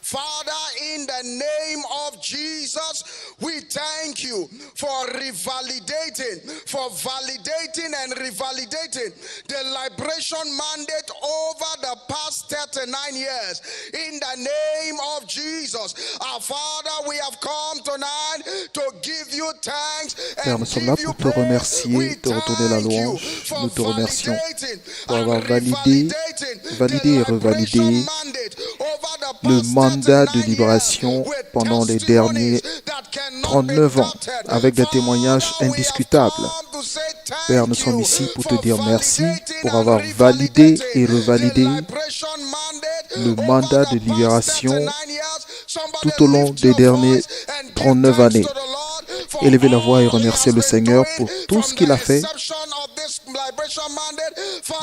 Father, in the name of Jesus, we thank you for validating and revalidating the liberation mandate over the past 39 years. In the name of Jesus, our Father, we have come tonight to give you thanks Père, nous sommes là pour te remercier, te retourner la louange. Nous te remercions pour avoir validé et revalidé le mandat de libération pendant les derniers 39 ans avec des témoignages indiscutables. Père, nous sommes ici pour te dire merci pour avoir validé et revalidé le mandat de libération tout au long des derniers 39 années. Élevez la voix et remerciez le Seigneur pour tout ce qu'il a fait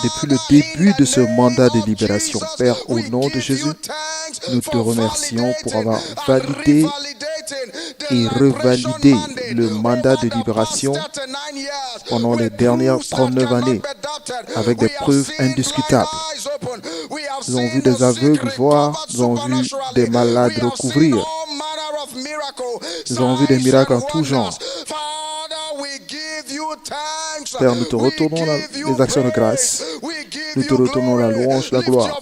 depuis le début de ce mandat de libération. Père, au nom de Jésus, nous te remercions pour avoir validé et revalidé le mandat de libération pendant les dernières 39 années avec des preuves indiscutables. Nous avons vu des aveugles voir, nous avons vu des malades recouvrir. Nous avons vu des miracles en tout genre. Père, nous te retournons les actions de grâce. Nous te retournons la louange, la gloire.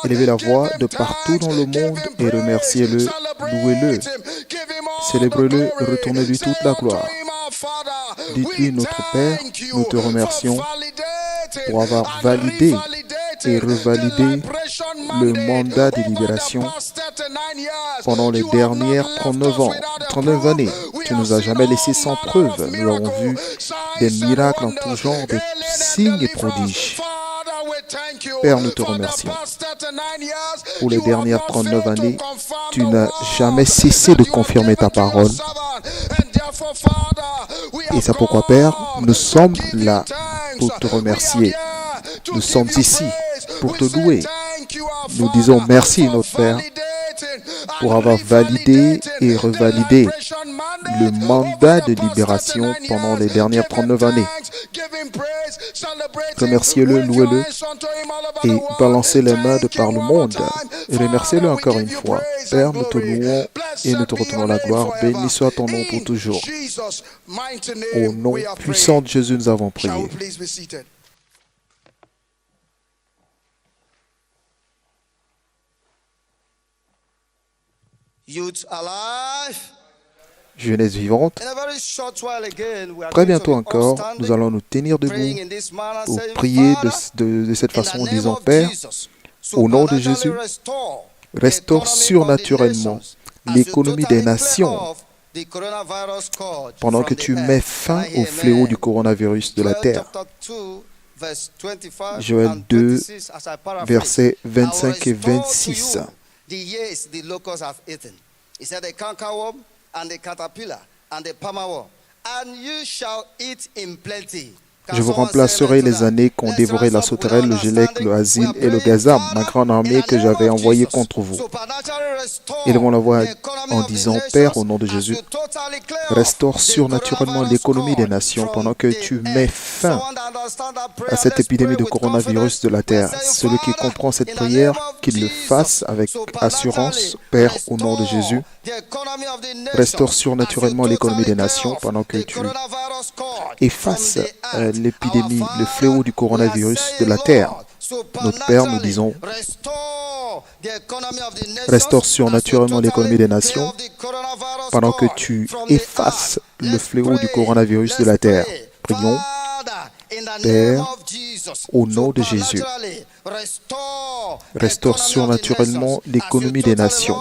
Élevez la voix de partout dans le monde et remerciez-le, louez-le. Célébrez-le, retournez-lui toute la gloire. Dites-lui, notre Père, nous te remercions pour avoir validé et revalidé le mandat de libération pendant les dernières 39 années. Tu ne nous as jamais laissé sans preuve. Nous avons vu des miracles en tout genre, des signes et prodiges. Père, nous te remercions. Pour les dernières 39 années, tu n'as jamais cessé de confirmer ta parole. Et c'est pourquoi, Père, nous sommes là pour te remercier. Nous sommes ici pour te louer. Nous disons merci, notre Père, pour avoir validé et revalidé le mandat de libération pendant les dernières 39 années. Remerciez-le, louez-le et balancez les mains de par le monde. Et remerciez-le encore une fois. Père, nous te louons et nous te retournons la gloire. Béni soit ton nom pour toujours. Au nom puissant de Jésus, nous avons prié. Youth alive. Jeunesse vivante. Très bientôt encore, nous allons nous tenir debout pour prier de cette façon en disant, Père, au nom de Jésus, restaure surnaturellement l'économie des nations pendant que tu mets fin au fléau du coronavirus de la terre. Joël 2, versets 25 et 26. The years the locusts have eaten. He said, the cankerworm and the caterpillar and the palmerworm, and you shall eat in plenty. Je vous remplacerai les années qu'ont dévoré la sauterelle, le gélec, le asile et le gazam, ma grande armée que j'avais envoyée contre vous. Élevons la voix en disant, Père, au nom de Jésus, restaure surnaturellement l'économie des nations pendant que tu mets fin à cette épidémie de coronavirus de la terre. Celui qui comprend cette prière, qu'il le fasse avec assurance. Père, au nom de Jésus, restaure surnaturellement l'économie des nations pendant que tu effaces l'épidémie, le fléau du coronavirus de la terre. Notre Père, nous disons, restaure surnaturellement l'économie des nations pendant que tu effaces le fléau du coronavirus de la terre. Prions. Père, au nom de Jésus, restaure surnaturellement l'économie des nations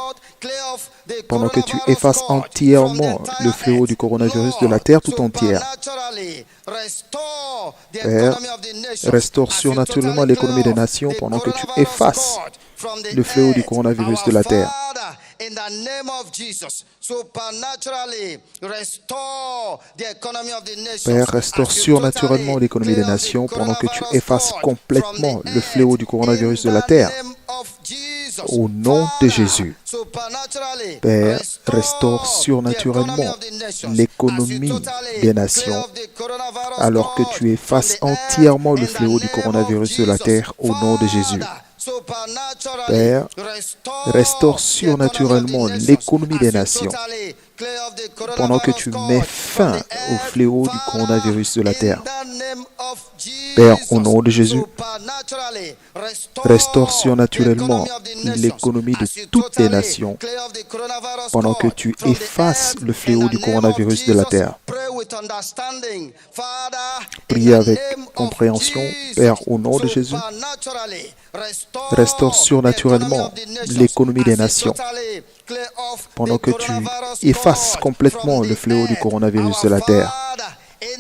pendant que tu effaces entièrement le fléau du coronavirus de la terre tout entière. Père, restaure surnaturellement l'économie des nations pendant que tu effaces le fléau du coronavirus de la terre. Père, restaure surnaturellement l'économie des nations pendant que tu effaces complètement le fléau du coronavirus de la terre. Au nom de Jésus, Père, restaure surnaturellement l'économie des nations alors que tu effaces entièrement le fléau du coronavirus de la terre au nom de Jésus. Père, restaure surnaturellement l'économie des nations pendant que tu mets fin au fléau du coronavirus de la terre. Père, au nom de Jésus, restaure surnaturellement l'économie de toutes les nations pendant que tu effaces le fléau du coronavirus de la terre. Priez avec compréhension. Père, au nom de Jésus, restaure surnaturellement l'économie des nations pendant que tu effaces complètement le fléau du coronavirus de la terre.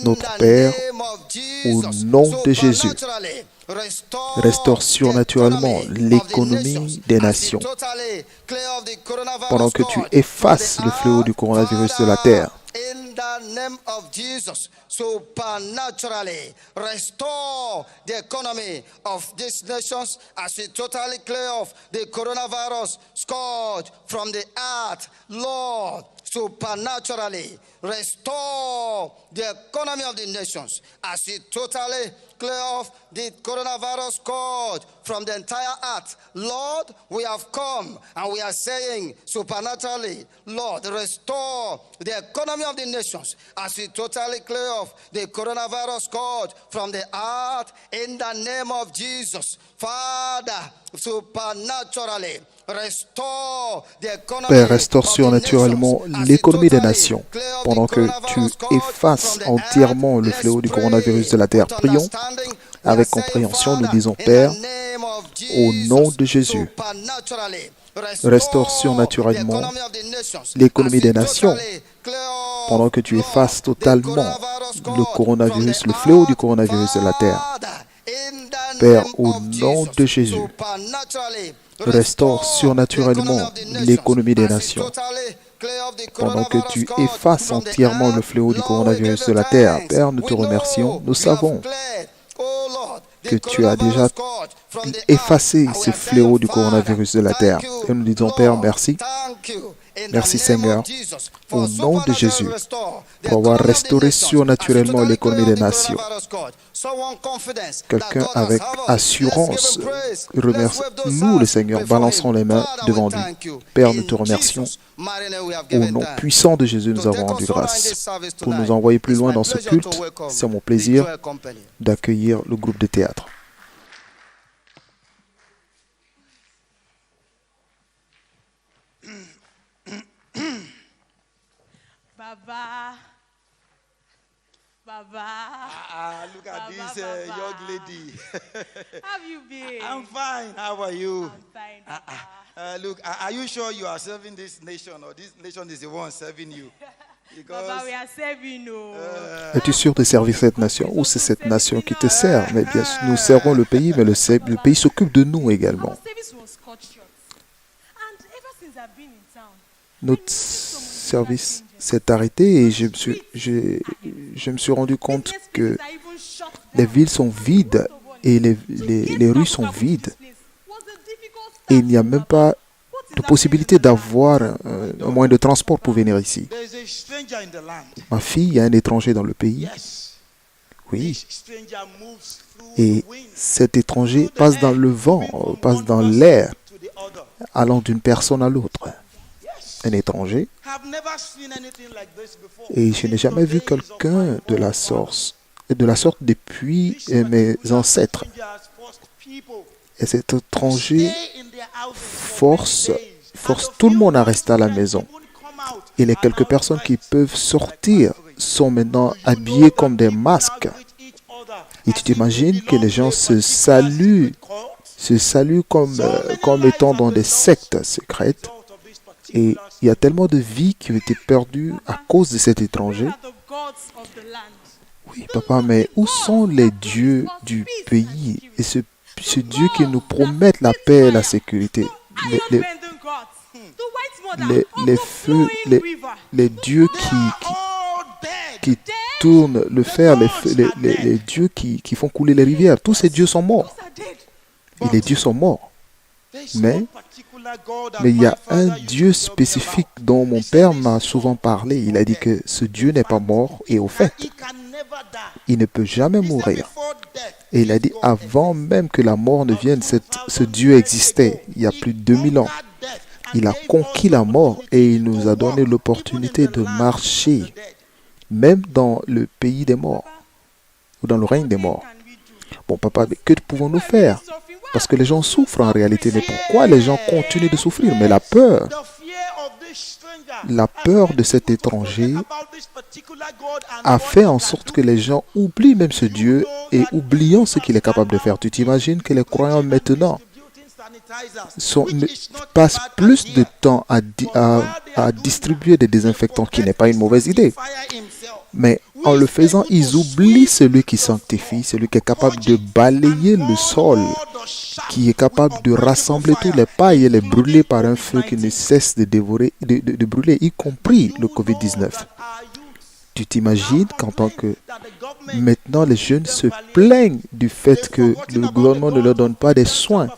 Notre Père, au nom de Jésus, restaure surnaturellement l'économie des nations pendant que tu effaces le fléau du coronavirus de la terre. In the name of Jesus, supernaturally restore the economy of these nations as we totally clear off the coronavirus scourge from the earth. Lord, supernaturally restore the economy of the nations as we totally clear off the coronavirus scourge from the entire earth. Lord, we have come and we are saying supernaturally, Lord, restore the economy of the nations as we totally clear off the coronavirus scourge from the earth in the name of Jesus. Father, supernaturally Père, restaure surnaturellement l'économie des nations pendant que tu effaces entièrement le fléau du coronavirus de la terre. Prions avec compréhension. Nous disons, Père, au nom de Jésus, restaure surnaturellement l'économie des nations pendant que tu effaces totalement le coronavirus, le fléau du coronavirus de la terre. Père, au nom de Jésus, restaure surnaturellement l'économie des nations pendant que tu effaces entièrement le fléau du coronavirus de la terre. Père, nous te remercions. Nous savons que tu as déjà effacé ce fléau du coronavirus de la terre. Et nous disons, Père, merci. Merci Seigneur, au nom de Jésus, pour avoir restauré surnaturellement l'économie des nations. Quelqu'un avec assurance remercie. Nous, le Seigneur, balançons les mains devant lui. Père, nous te remercions. Au nom puissant de Jésus, nous avons rendu grâce. Pour nous envoyer plus loin dans ce culte, c'est mon plaisir d'accueillir le groupe de théâtre. Baba. Look at Baba, this Baba. young lady. How have you been? I'm fine. How are you? I'm fine, Baba. Look, are you sure you are serving this nation or this nation is the one serving you? Baba, we are serving you. Es-tu sûr de servir cette nation ou c'est cette nation qui te sert? Mais bien sûr, nous servons le pays, mais le pays s'occupe de nous également. Our service was cut short. And ever since I've been in town, Notre service s'est arrêté et je me suis rendu compte que les villes sont vides et les rues sont vides. Et il n'y a même pas de possibilité d'avoir un moyen de transport pour venir ici. There's a stranger in the land. Ma fille, il y a un étranger dans le pays. Yes. Oui. This stranger moves through Et the wind cet étranger passe dans le vent, passe dans l'air, to the other. allant d'une personne à l'autre. Yes. Un étranger. I've never seen anything like this before. Et je n'ai jamais vu quelqu'un de la sorte depuis mes ancêtres. Strangers forced people Et cet étranger stay in their houses for force many days. force tout le monde à rester à la maison. People come out Et les quelques personnes qui peuvent sortir sont maintenant habillées comme des masques. with each other. Et tu t'imagines que les gens se saluent comme étant dans des sectes secrètes. Out of this Et particular il y a tellement de vies qui ont été perdues à cause de cet étranger. are the gods of the land. Oui, papa, mais où sont les dieux du pays et ce Dieu qui nous promet la paix et la sécurité? Iron bending gods. The white mother of les the feux, flowing river. les dieux all dead. qui tournent le fer, les dieux qui font couler les rivières, tous ces dieux sont morts. Those are dead. Et les dieux sont morts. There's Mais- one particular God that Mais il y a my father un used Dieu to tell me spécifique about. dont mon père m'a souvent parlé. Il a dit que ce Dieu n'est pas mort et au fait, He can never die. il ne peut jamais He said mourir. before death, Et il a dit, avant même que la mort ne vienne, ce Dieu existait il y a plus de 2000 ans. Il a conquis la mort et il nous a donné l'opportunité de marcher, même dans le pays des morts, ou dans le règne des morts. Bon, papa, mais que pouvons-nous faire? Parce que les gens souffrent en réalité. Mais pourquoi les gens continuent de souffrir? Mais la peur de cet étranger a fait en sorte que les gens oublient même ce Dieu et oubliant ce qu'il est capable de faire. Tu t'imagines que les croyants maintenant passent plus de temps à distribuer des désinfectants, qui n'est pas une mauvaise idée. Mais en le faisant, ils oublient celui qui sanctifie, celui qui est capable de balayer le sol, qui est capable de rassembler tous les pailles et les brûler par un feu qui ne cesse de dévorer, de brûler, y compris le Covid-19. Tu t'imagines qu'en tant que... Maintenant, les jeunes se plaignent du fait que le gouvernement ne leur donne pas des soins.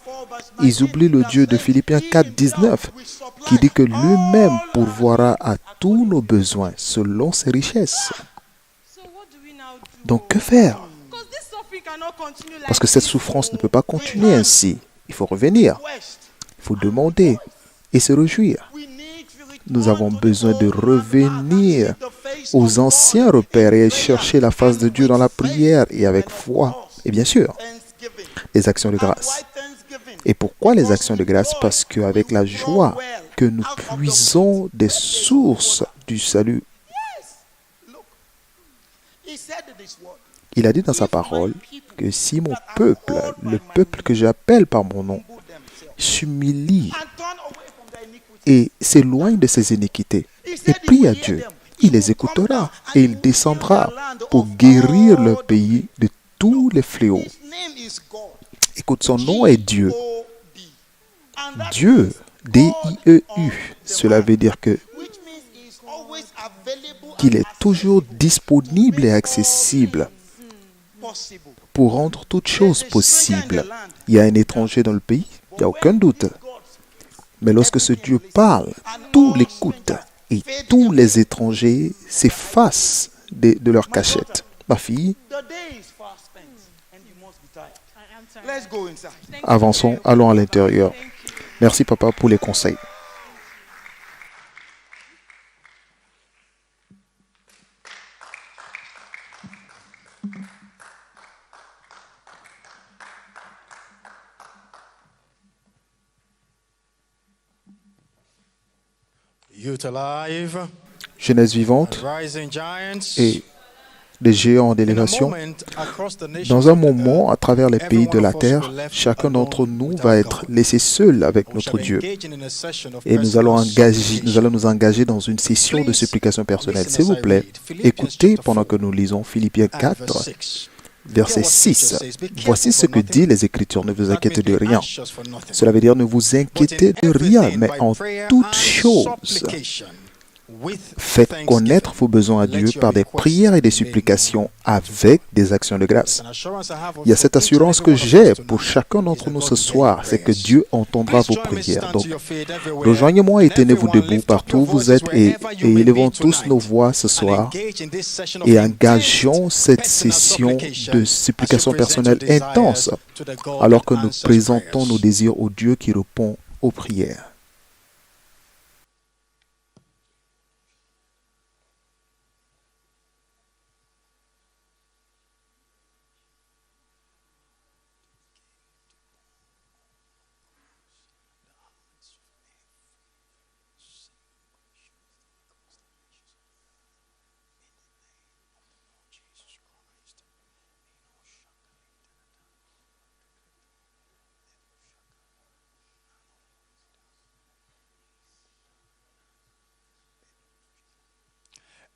Ils oublient le Dieu de Philippiens 4, 19, qui dit que lui-même pourvoira à tous nos besoins selon ses richesses. Donc, que faire? Parce que cette souffrance ne peut pas continuer ainsi. Il faut revenir. Il faut demander et se réjouir. Nous avons besoin de revenir aux anciens repères et chercher la face de Dieu dans la prière et avec foi. Et bien sûr, les actions de grâce. Et pourquoi les actions de grâce? Parce qu'avec la joie que nous puisons des sources du salut, il a dit dans sa parole que si mon peuple, le peuple que j'appelle par mon nom, s'humilie et s'éloigne de ses iniquités et prie à Dieu, il les écoutera et il descendra pour guérir leur pays de tous les fléaux. Écoute, son nom est Dieu. Dieu, D-I-E-U, cela veut dire qu'il est toujours disponible et accessible pour rendre toutes choses possibles. Il y a un étranger dans le pays, il n'y a aucun doute. Mais lorsque ce Dieu parle, tout l'écoute et tous les étrangers s'effacent de leur cachette. Ma fille, avançons, allons à l'intérieur. Merci papa pour les conseils. Youth Alive, Jeunesse vivante Rising Giants, et des géants en élévation. Dans un moment, à travers les pays de la terre, chacun d'entre nous va être laissé seul avec notre Dieu. Et nous allons nous engager dans une session de supplication personnelle. S'il vous plaît, écoutez pendant que nous lisons Philippiens 4, verset 6. Voici ce que dit les Écritures. Ne vous inquiétez de rien. Cela veut dire ne vous inquiétez de rien, mais en toute chose, faites connaître vos besoins à Dieu par des prières et des supplications avec des actions de grâce. Il y a cette assurance que j'ai pour chacun d'entre nous ce soir, c'est que Dieu entendra vos prières. Donc, rejoignez-moi et tenez-vous debout partout où vous êtes et élevons tous nos voix ce soir et engageons cette session de supplication personnelle intense alors que nous présentons nos désirs au Dieu qui répond aux prières.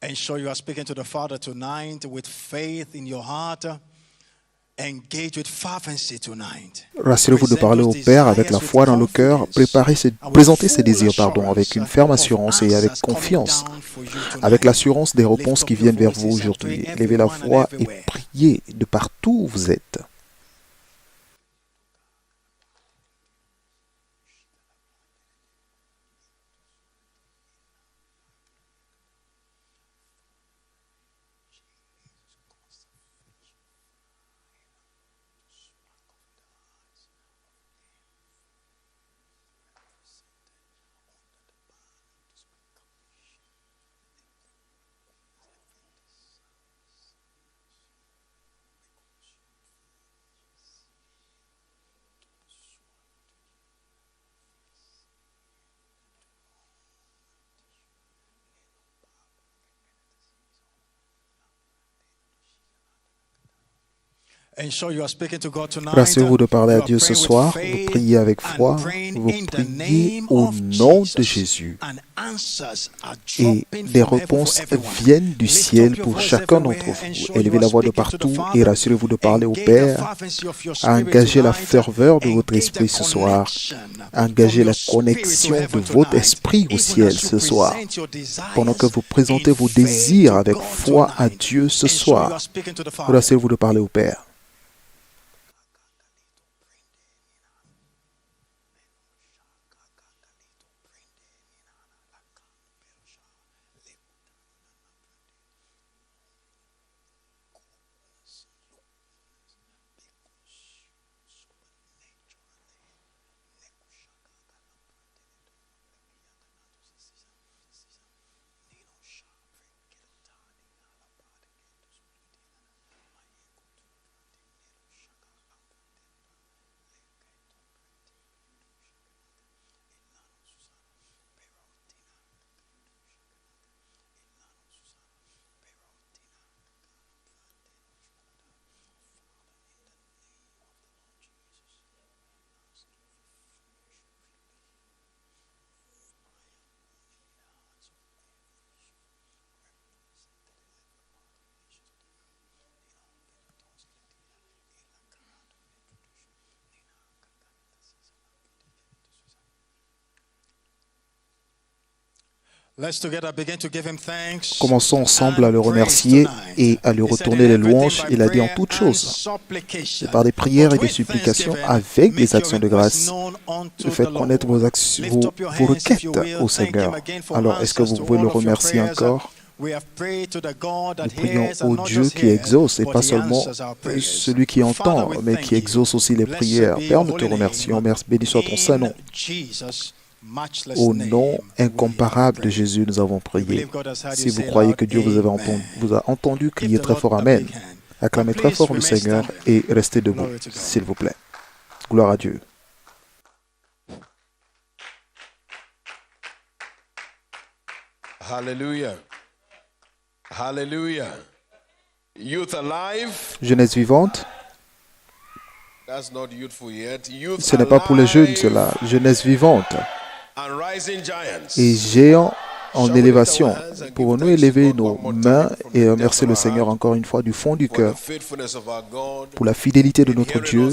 Ensure you are speaking to the Father tonight with faith in your heart. Engage with fervency tonight. Rassurez-vous de parler au Père avec la foi dans le cœur. Présentez ses désirs avec une ferme assurance et avec confiance. Avec l'assurance des réponses qui viennent vers vous aujourd'hui. Levez la voix et priez de partout où vous êtes. Rassurez-vous de parler à Dieu ce soir. Vous priez avec foi. Vous priez au nom de Jésus. Et des réponses viennent du ciel pour chacun d'entre vous. Élevez la voix de partout et rassurez-vous de parler au Père. Engagez la ferveur de votre esprit ce soir. Engagez la connexion de votre esprit au ciel ce soir. Pendant que vous présentez vos désirs avec foi à Dieu ce soir, rassurez-vous de parler au Père. Commençons ensemble à le remercier et à lui retourner les louanges. Il a dit en toutes choses, c'est par des prières et des supplications avec des actions de grâce. Faites connaître vos requêtes au Seigneur. Alors, est-ce que vous pouvez le remercier encore? Nous prions au Dieu qui exauce, et pas seulement celui qui entend, mais qui exauce aussi les prières. Père, nous te remercions. Merci, béni soit ton Saint-Nom. Au nom incomparable de Jésus, nous avons prié. Si vous croyez que Dieu vous a entendu, criez très fort Amen. Acclamez très fort le Seigneur et restez debout, s'il vous plaît. Gloire à Dieu. Hallelujah. Hallelujah. Youth alive. Jeunesse vivante. That's not youthful yet. Youth Ce n'est pas pour les jeunes, cela. Jeunesse vivante. And rising giants. Et géants en élévation. Pouvons-nous élever nos mains et remercier le Seigneur encore une fois du fond du cœur pour la fidélité de notre Dieu,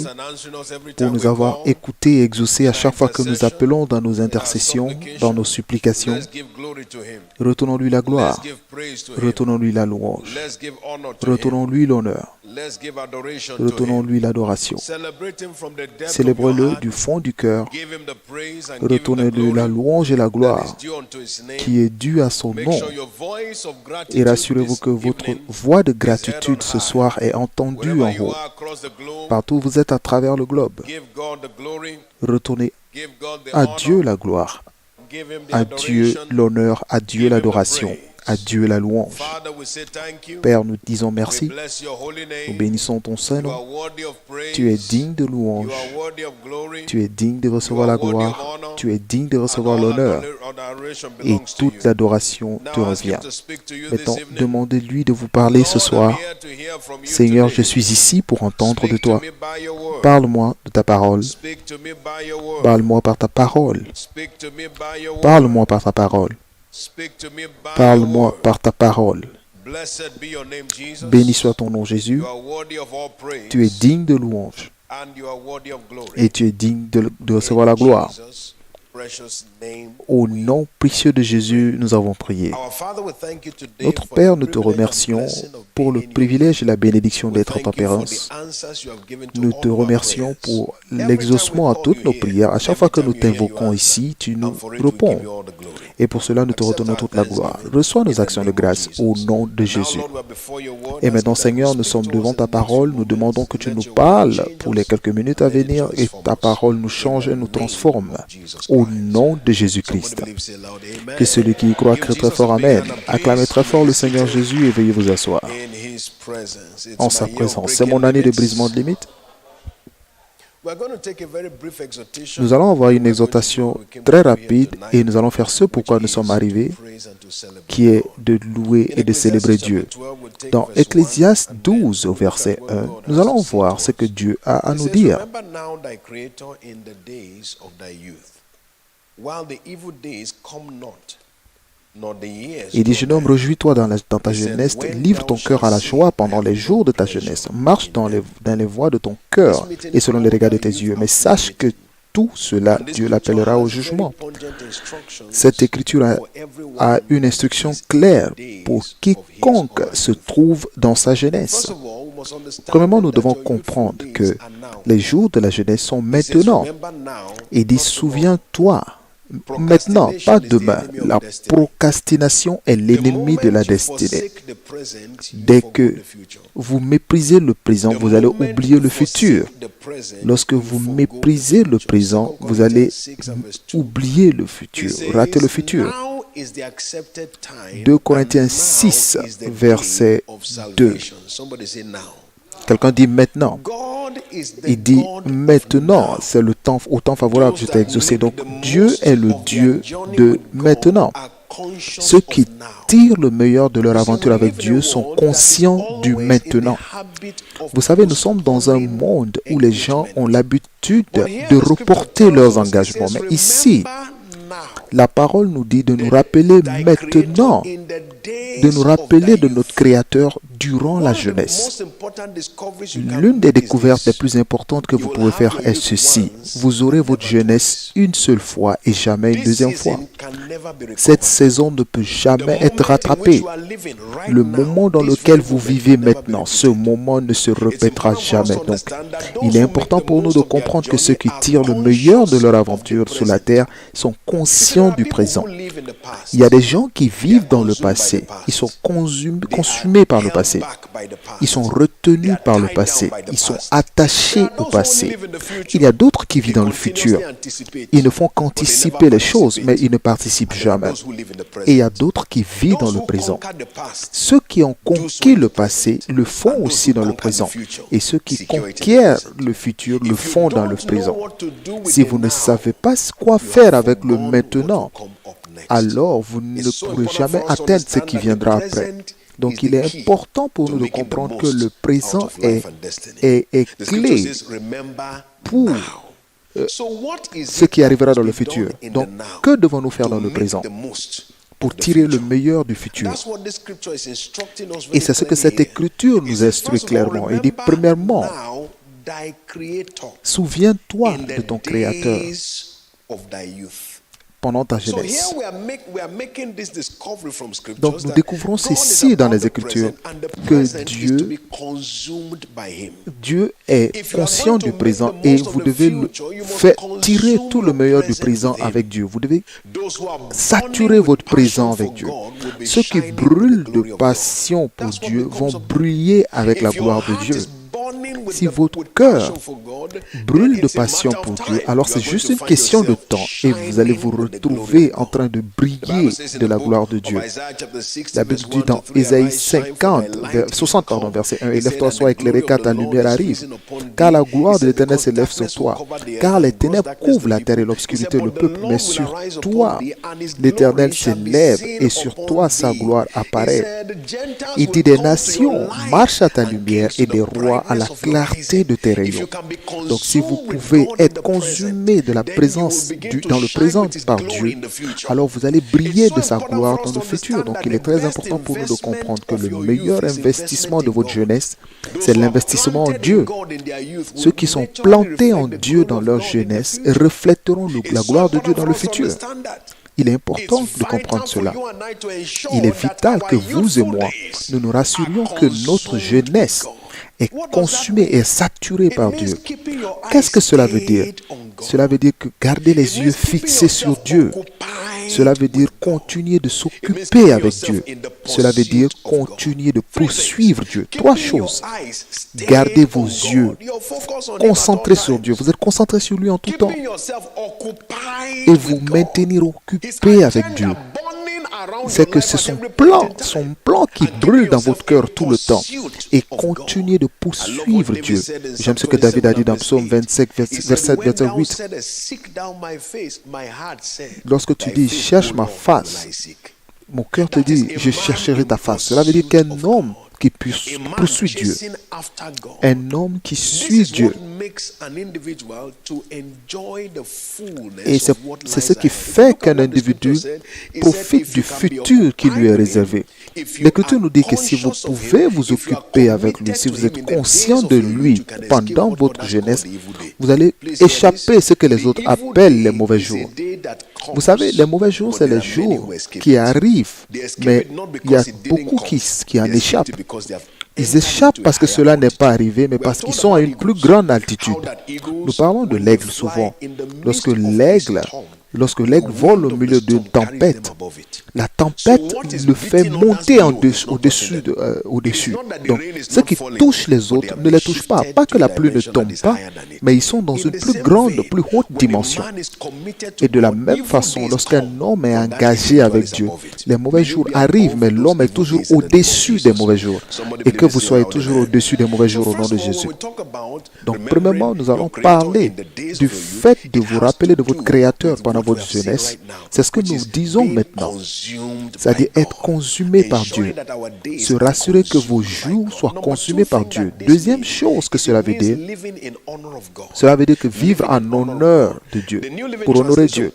pour nous avoir écoutés et exaucés à chaque fois que nous appelons dans nos intercessions, dans nos supplications. Retournons-lui la gloire, retournons-lui la louange, retournons-lui l'honneur, retournons-lui l'adoration. Célébrez-le du fond du cœur, retournez-lui la louange et la gloire qui est due à son nom. Et rassurez-vous que votre voix de gratitude ce soir est entendue en haut. Partout où vous êtes à travers le globe, retournez à Dieu la gloire, à Dieu l'honneur, à Dieu l'adoration, à Dieu la louange. Père, nous disons merci. Nous bénissons ton Saint-Nom. Tu es digne de louange. Tu es digne de recevoir la gloire. Tu es digne de recevoir l'honneur. Et toute l'adoration te revient. Maintenant, demandez-lui de vous parler ce soir. Seigneur, je suis ici pour entendre de toi. Parle-moi de ta parole. Parle-moi par ta parole. Parle-moi par ta parole. Parle-moi par ta parole. Béni soit ton nom, Jésus. Tu es digne de louange et tu es digne de recevoir la gloire. Au nom précieux de Jésus, nous avons prié. Notre Père, nous te remercions pour le privilège et la bénédiction d'être en ta présence. Nous te remercions pour l'exaucement à toutes nos prières. À chaque fois que nous t'invoquons ici, tu nous réponds. Et pour cela, nous te retournons toute la gloire. Reçois nos actions de grâce au nom de Jésus. Et maintenant, Seigneur, nous sommes devant ta parole. Nous demandons que tu nous parles pour les quelques minutes à venir et ta parole nous change et nous transforme. Au nom de Jésus-Christ. Que celui qui y croit crie très fort Amen. Acclamez très fort le Seigneur Jésus et veuillez vous asseoir. En sa présence. C'est mon année de brisement de limites. Nous allons avoir une exhortation très rapide et nous allons faire ce pourquoi nous sommes arrivés, qui est de louer et de célébrer Dieu. Dans Ecclésiaste 12, au verset 1, nous allons voir ce que Dieu a à nous dire. Il dit, jeune homme, réjouis-toi dans ta jeunesse, livre ton cœur à la joie pendant les jours de ta jeunesse, marche dans les voies de ton cœur et selon les regards de tes yeux, mais sache que tout cela, Dieu l'appellera au jugement. Cette écriture a une instruction claire pour quiconque se trouve dans sa jeunesse. Premièrement, nous devons comprendre que les jours de la jeunesse sont maintenant. Il dit, souviens-toi. Maintenant, pas demain. La procrastination est l'ennemi de la destinée. Dès que vous méprisez le présent, vous allez oublier le futur. Lorsque vous méprisez le présent, vous allez oublier le futur, rater le futur. 2 Corinthiens 6, verset 2. Quelqu'un dit maintenant. Il dit maintenant, c'est le temps, au temps favorable, je t'ai exaucé. Donc Dieu est le Dieu de maintenant. Ceux qui tirent le meilleur de leur aventure avec Dieu sont conscients du maintenant. Vous savez, nous sommes dans un monde où les gens ont l'habitude de reporter leurs engagements. Mais ici, la parole nous dit de nous rappeler maintenant, de nous rappeler de notre Créateur durant la jeunesse. L'une des découvertes les plus importantes que vous pouvez faire est ceci. Vous aurez votre jeunesse une seule fois et jamais une deuxième fois. Cette saison ne peut jamais être rattrapée. Le moment dans lequel vous vivez maintenant, ce moment ne se répétera jamais. Donc, il est important pour nous de comprendre que ceux qui tirent le meilleur de leur aventure sur la terre sont conscients du présent. Il y a des gens qui vivent dans le passé. Ils sont consumés par le passé. Ils sont retenus par le passé. Ils sont attachés au passé. Il y a d'autres qui vivent dans le futur. Ils ne font qu'anticiper les choses, mais ils ne participent jamais. Et il y a d'autres qui vivent dans le présent. Ceux qui ont conquis le passé le font aussi dans le présent. Et ceux qui conquièrent le futur le font dans le présent. Si vous ne savez pas quoi faire avec le maintenant, alors vous ne pourrez jamais atteindre ce qui viendra après. Donc il est important pour nous de comprendre que le présent est clé pour ce qui arrivera dans le futur. Donc que devons-nous faire dans le présent pour tirer le meilleur du futur? Et c'est ce que cette écriture nous instruit clairement. Il dit premièrement, souviens-toi de ton Créateur pendant ta jeunesse. Donc nous découvrons ceci dans les Écritures, que Dieu est conscient du présent et vous devez faire tirer tout le meilleur du présent avec Dieu. Vous devez saturer votre présent avec Dieu. Ceux qui brûlent de passion pour Dieu vont briller avec la gloire de Dieu. Si votre cœur brûle de passion pour Dieu, alors c'est juste une question de temps et vous allez vous retrouver en train de briller de la gloire de Dieu. La Bible dit dans Ésaïe 60, verset 1, « Élève-toi, sois éclairé, car ta lumière arrive, car la gloire de l'Éternel s'élève sur toi, car les ténèbres couvrent la terre et l'obscurité le peuple, mais sur toi l'Éternel s'élève et sur toi sa gloire apparaît. Il dit des nations marchent à ta lumière et des rois à la clarté de tes rayons. » Donc si vous pouvez être consumé de la présence dans le présent par Dieu, alors vous allez briller de sa gloire dans le futur. Donc il est très important pour nous de comprendre que le meilleur investissement de votre jeunesse, c'est l'investissement en Dieu. Ceux qui sont plantés en Dieu dans leur jeunesse reflèteront la gloire de Dieu dans le futur. Il est important de comprendre cela. Il est vital que vous et moi, nous nous rassurions que notre jeunesse est consumée et saturée par Dieu. Qu'est-ce que cela veut dire? Cela veut dire que garder les yeux fixés sur Dieu. Cela veut dire continuer de s'occuper avec Dieu. Cela veut dire continuer de poursuivre Dieu. 3 choses. Gardez vos yeux concentrés sur Dieu. Vous êtes concentré sur lui en tout temps. Et vous maintenir occupé avec Dieu. c'est que c'est son plan qui brûle dans votre cœur tout le temps. Et continuez de poursuivre Dieu. J'aime ce que David a dit dans Psaume 25, verset 8. Lorsque tu dis, cherche ma face, mon cœur te dit, je chercherai ta face. Cela veut dire qu'un homme qui poursuit Dieu, un homme qui suit Dieu. Et c'est ce qui fait qu'un individu profite du futur qui lui est réservé. L'Écriture nous dit que si vous pouvez vous occuper avec lui, si vous êtes conscient de lui pendant votre jeunesse, vous allez échapper à ce que les autres appellent les mauvais jours. Vous savez, les mauvais jours, c'est les jours qui arrivent, mais il y a beaucoup qui en échappent. Ils échappent parce que cela n'est pas arrivé, mais parce qu'ils sont à une plus grande altitude. Nous parlons de l'aigle souvent. Lorsque l'aigle vole au milieu d'une tempête, la tempête le fait monter au-dessus. Donc, ce qui touche les autres ne les touche pas. Pas que la pluie ne tombe pas, mais ils sont dans une plus grande, plus haute dimension. Et de la même façon, lorsqu'un homme est engagé avec Dieu, les mauvais jours arrivent, mais l'homme est toujours au-dessus des mauvais jours. Et que vous soyez toujours au-dessus des mauvais jours au nom de Jésus. Donc, premièrement, nous allons parler du fait de vous rappeler de votre Créateur pendant votre jeunesse. C'est ce que nous disons maintenant. C'est-à-dire être consumé par Dieu. Se rassurer que vos jours soient consumés par Dieu. Deuxième chose que cela veut dire que vivre en honneur de Dieu, pour honorer Dieu.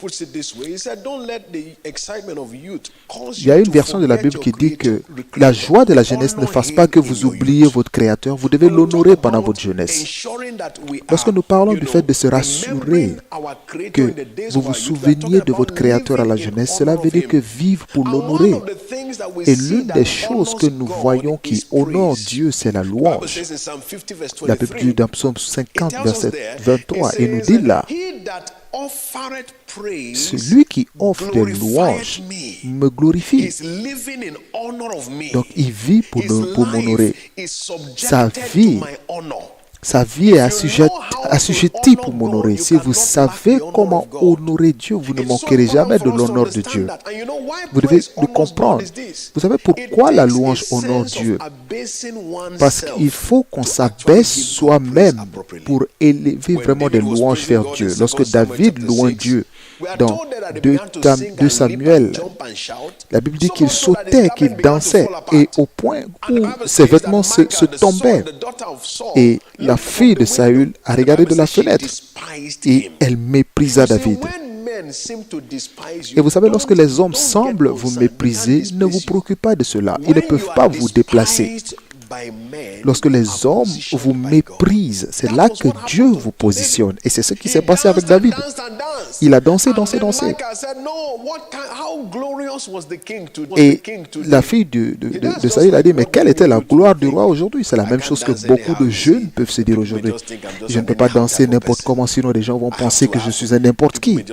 Il y a une version de la Bible qui dit que la joie de la jeunesse ne fasse pas que vous oubliez votre Créateur. Vous devez l'honorer pendant votre jeunesse. Lorsque nous parlons du fait de se rassurer que vous vous souveniez de votre Créateur à la jeunesse, cela veut dire que vivre pour l'honorer. Et l'une des choses que nous voyons qui honore Dieu, c'est la louange. La Bible dit dans Psaume 50, verset 23, et nous dit là, celui qui offre des louanges me glorifie. Donc il vit pour m'honorer. Sa vie est assujettie pour m'honorer. Si vous savez comment honorer Dieu, vous ne manquerez jamais de l'honneur de Dieu. Vous devez le comprendre. Vous savez pourquoi la louange honore Dieu? Parce qu'il faut qu'on s'abaisse soi-même pour élever vraiment des louanges vers Dieu. Lorsque David louait Dieu dans 2 Samuel, la Bible dit qu'il sautait, qu'il dansait, et au point où ses vêtements se tombaient. Et la fille de Saül a regardé de la fenêtre et elle méprisa David. Et vous savez, lorsque les hommes semblent vous mépriser, ne vous préoccupez pas de cela. Ils ne peuvent pas vous déplacer. Lorsque les hommes vous méprisent, c'est là que Dieu vous positionne. Et c'est ce qui s'est passé avec David. Il a dansé. Et la fille de Saül a dit, mais quelle était la gloire du roi aujourd'hui? C'est la même chose que beaucoup de jeunes peuvent se dire aujourd'hui. Je ne peux pas danser n'importe comment, sinon les gens vont penser que je suis un n'importe qui.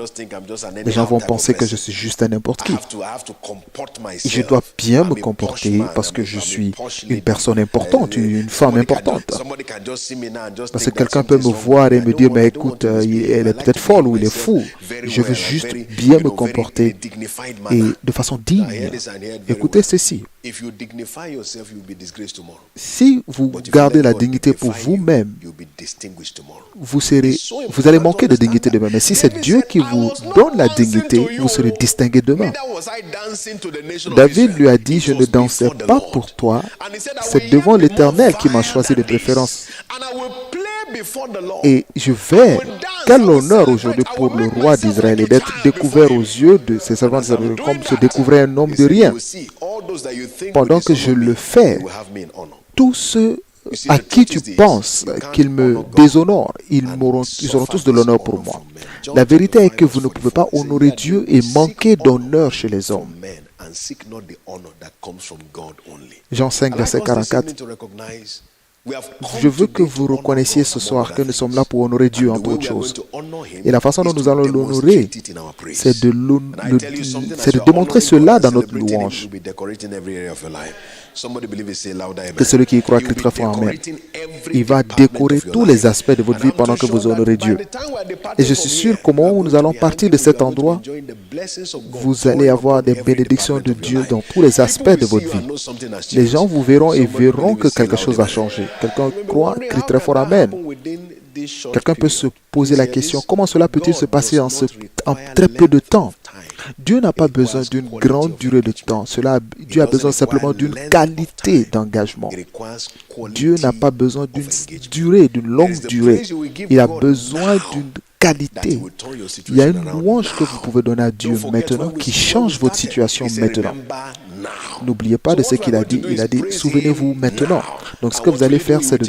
Les gens vont penser que je suis juste un n'importe qui. Et je dois bien me comporter parce que je suis une personne importante, une femme importante. Parce que quelqu'un peut me voir et me dire, mais écoute, elle est peut-être folle ou il est fou. Je veux juste bien me comporter et de façon digne. Écoutez ceci. Si vous gardez la dignité pour vous-même, vous allez manquer de dignité demain. Mais si c'est Dieu qui vous donne la dignité, vous serez distingué demain. David lui a dit, je ne dansais pas pour toi, c'est devant l'Éternel qui m'a choisi de préférence. Et je vais, quel honneur aujourd'hui pour le roi d'Israël et d'être découvert aux yeux de ses servants comme se découvrait un homme de rien. Pendant que je le fais, tous ceux à qui tu penses qu'ils me déshonorent, ils auront tous de l'honneur pour moi. La vérité est que vous ne pouvez pas honorer Dieu et manquer d'honneur chez les hommes. Jean 5, verset 44. Je veux que vous reconnaissiez ce soir que nous sommes là pour honorer Dieu entre autres choses. Et la façon dont nous allons l'honorer, c'est de démontrer cela dans notre louange. Que celui qui y croit crie très fort Amen. Il va décorer tous les aspects de votre vie pendant que vous honorez Dieu. Et je suis sûr qu'au moment où nous allons partir de cet endroit, vous allez avoir des bénédictions de Dieu dans tous les aspects de votre vie. Les gens vous verront et verront que quelque chose a changé. Quelqu'un croit, crie très fort Amen. Quelqu'un peut se poser la question, comment cela peut-il se passer en très peu de temps? Dieu n'a pas besoin d'une grande durée de temps. Dieu a besoin simplement d'une qualité d'engagement. Dieu n'a pas besoin d'une longue durée. Il a besoin d'une qualité. Il y a une louange que vous pouvez donner à Dieu maintenant qui change votre situation maintenant. N'oubliez pas de ce qu'il a dit. Il a dit, souvenez-vous maintenant. Donc ce que vous allez faire, c'est de